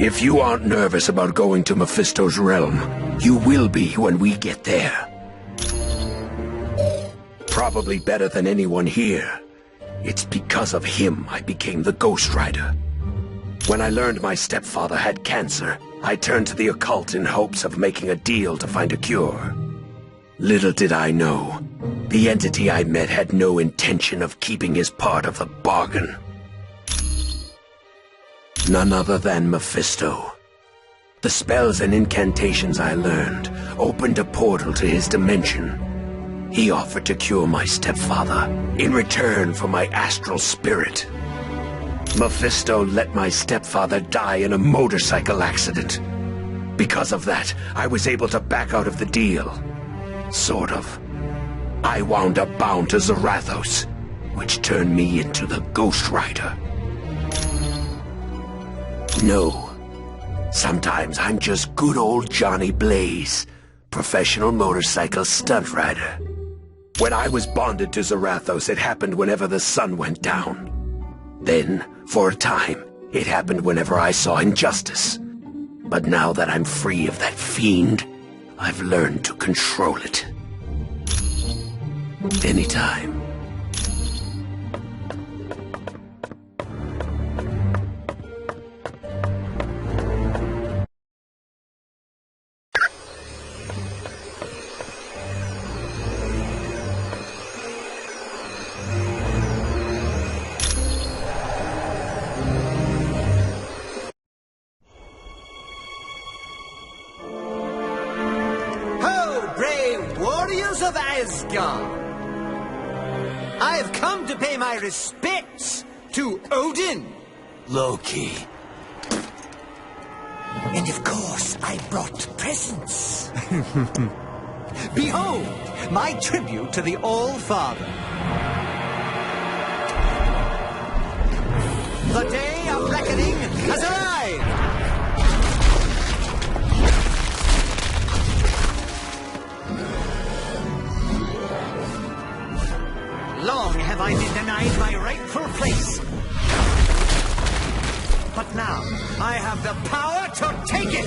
If you aren't nervous about going to Mephisto's realm, you will be when we get there. Probably better than anyone here. It's because of him I became the Ghost Rider. When I learned my stepfather had cancer, I turned to the occult in hopes of making a deal to find a cure. Little did I know, the entity I met had no intention of keeping his part of the bargain. None other than Mephisto. The spells and incantations I learned opened a portal to his dimension. He offered to cure my stepfather in return for my astral spirit. Mephisto let my stepfather die in a motorcycle accident. Because of that, I was able to back out of the deal. Sort of. I wound up bound to Zarathos, which turned me into the Ghost Rider. No. Sometimes I'm just good old Johnny Blaze, professional motorcycle stunt rider. When I was bonded to Zarathos, it happened whenever the sun went down. Then, for a time, it happened whenever I saw injustice. But now that I'm free of that fiend, I've learned to control it. Anytime. Warriors of Asgard! I have come to pay my respects to Odin, Loki. and of course I brought presents. Behold, my tribute to the All-Father. The day of reckoning has arrived! Long have I been denied my rightful place. But now, I have the power to take it!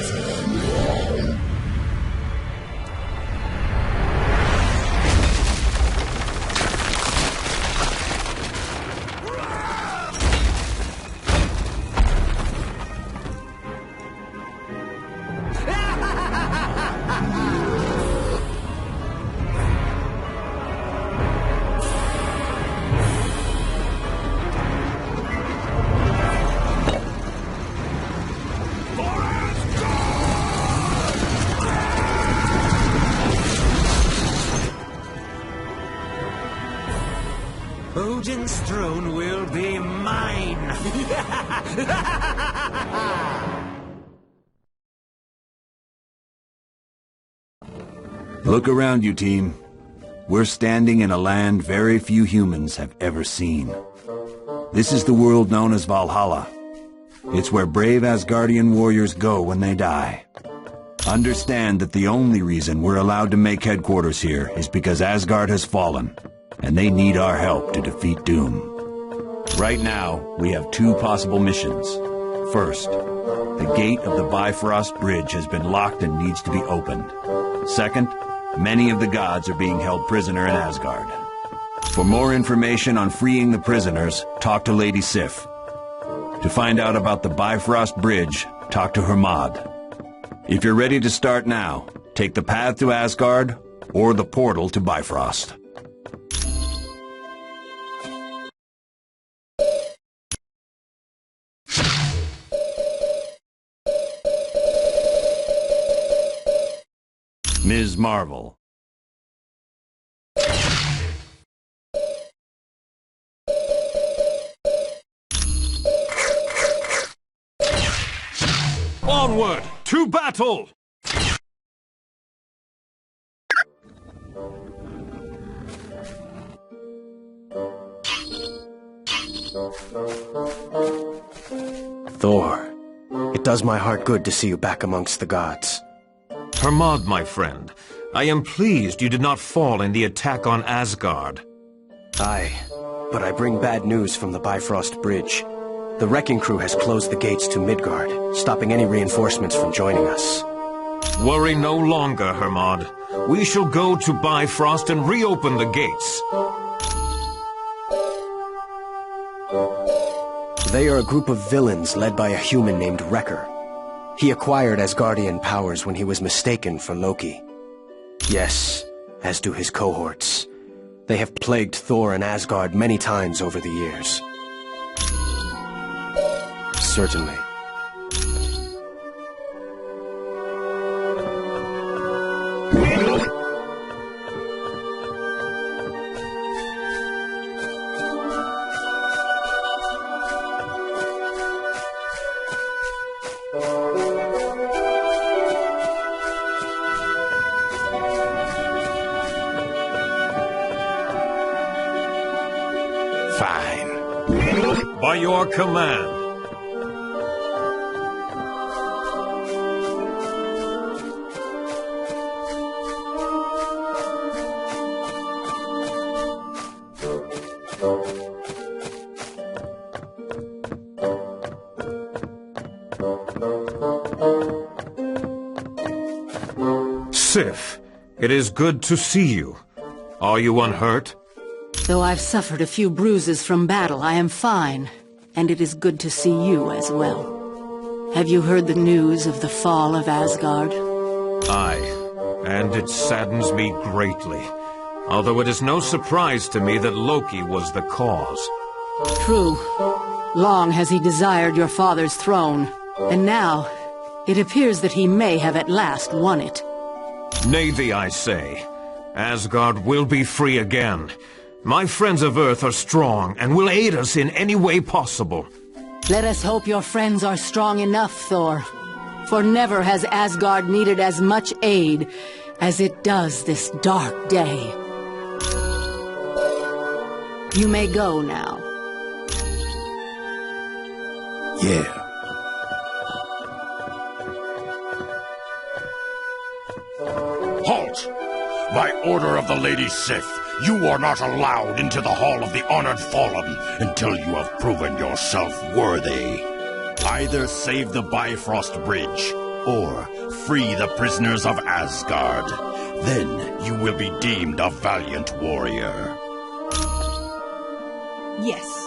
Odin's throne will be mine! Look around you, team. We're standing in a land very few humans have ever seen. This is the world known as Valhalla. It's where brave Asgardian warriors go when they die. Understand that the only reason we're allowed to make headquarters here is because Asgard has fallen, and they need our help to defeat Doom. Right now, we have two possible missions. First, the gate of the Bifrost Bridge has been locked and needs to be opened. Second, many of the gods are being held prisoner in Asgard. For more information on freeing the prisoners, talk to Lady Sif. To find out about the Bifrost Bridge, talk to Hermod. If you're ready to start now, take the path to Asgard or the portal to Bifrost. Ms. Marvel. Onward to battle! Thor, it does my heart good to see you back amongst the gods. Hermod, my friend, I am pleased you did not fall in the attack on Asgard. Aye, but I bring bad news from the Bifrost Bridge. The wrecking crew has closed the gates to Midgard, stopping any reinforcements from joining us. Worry no longer, Hermod. We shall go to Bifrost and reopen the gates. They are a group of villains led by a human named Wrecker. He acquired Asgardian powers when he was mistaken for Loki. Yes, as do his cohorts. They have plagued Thor and Asgard many times over the years. Certainly. Fine. By your command. Sif, it is good to see you. Are you unhurt? Though I've suffered a few bruises from battle, I am fine. And it is good to see you as well. Have you heard the news of the fall of Asgard? Aye, and it saddens me greatly. Although it is no surprise to me that Loki was the cause. True. Long has he desired your father's throne. And now, it appears that he may have at last won it. Navy, I say. Asgard will be free again. My friends of Earth are strong and will aid us in any way possible. Let us hope your friends are strong enough, Thor. For never has Asgard needed as much aid as it does this dark day. You may go now. Yeah. Halt! By order of the Lady Sif, you are not allowed into the Hall of the Honored Fallen until you have proven yourself worthy. Either save the Bifrost Bridge, or free the prisoners of Asgard. Then you will be deemed a valiant warrior. Yes.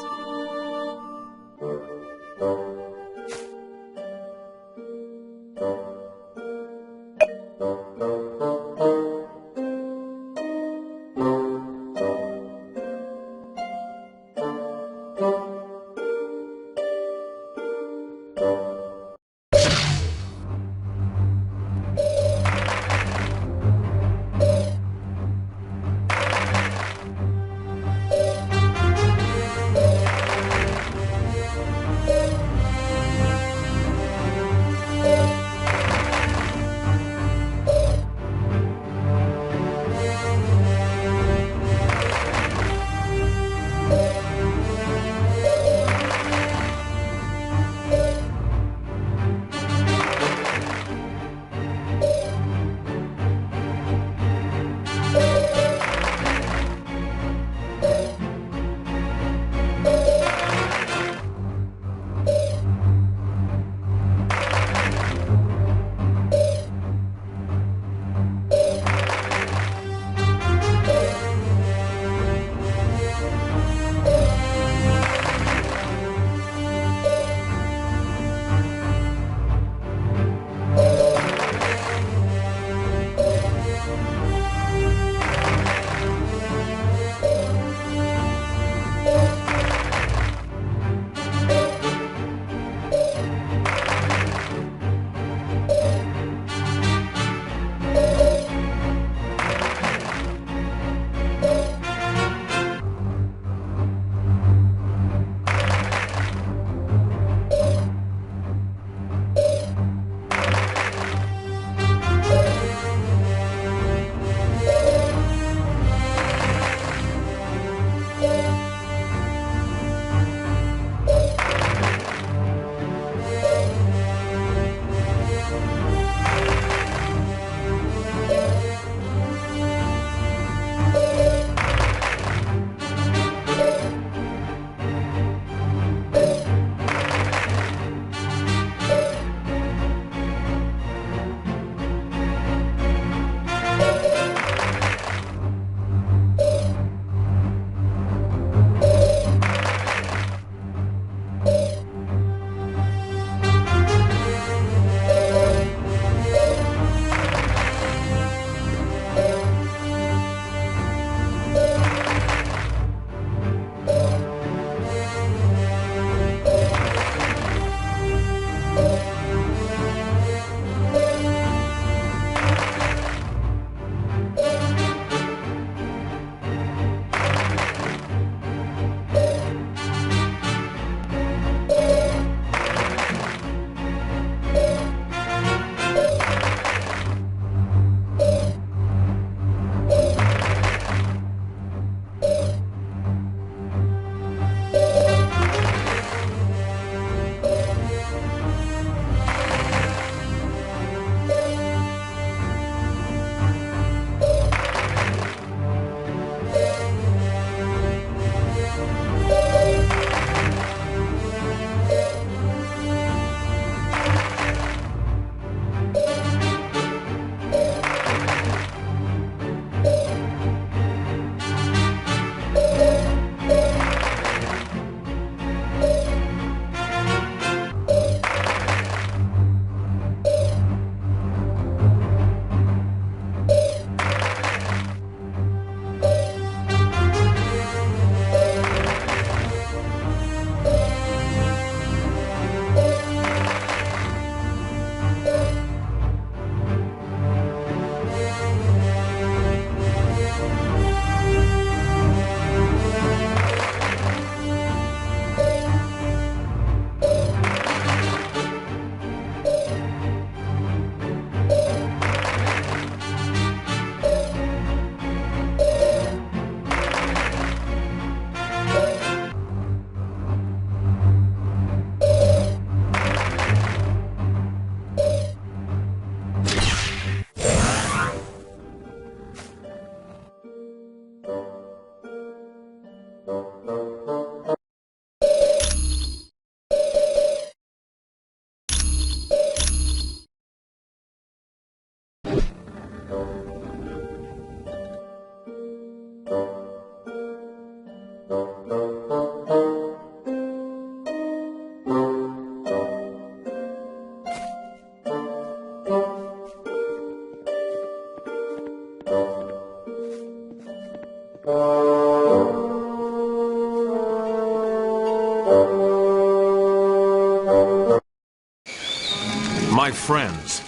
My friends,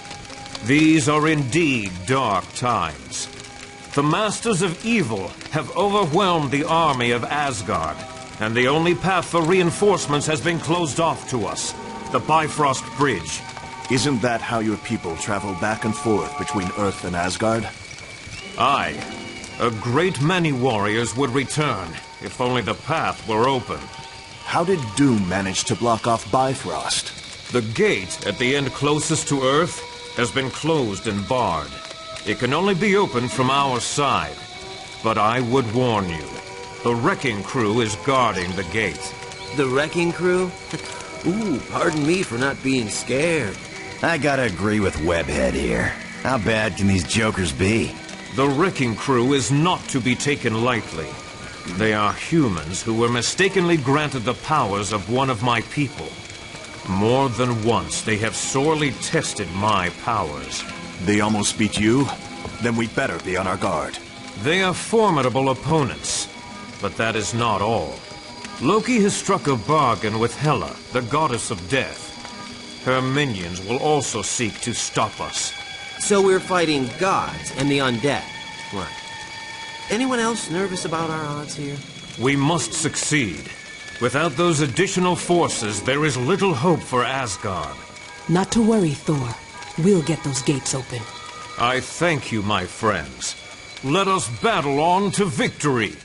these are indeed dark times. The Masters of Evil have overwhelmed the army of Asgard, and the only path for reinforcements has been closed off to us, the Bifrost Bridge. Isn't that how your people travel back and forth between Earth and Asgard? Aye. A great many warriors would return, if only the path were open. How did Doom manage to block off Bifrost? The gate at the end closest to Earth has been closed and barred. It can only be opened from our side. But I would warn you, the wrecking crew is guarding the gate. The wrecking crew? Ooh, pardon me for not being scared. I gotta agree with Webhead here. How bad can these jokers be? The wrecking crew is not to be taken lightly. They are humans who were mistakenly granted the powers of one of my people. More than once, they have sorely tested my powers. They almost beat you? Then we'd better be on our guard. They are formidable opponents, but that is not all. Loki has struck a bargain with Hela, the goddess of death. Her minions will also seek to stop us. So we're fighting gods and the undead. Right. Anyone else nervous about our odds here? We must succeed. Without those additional forces, there is little hope for Asgard. Not to worry, Thor. We'll get those gates open. I thank you, my friends. Let us battle on to victory!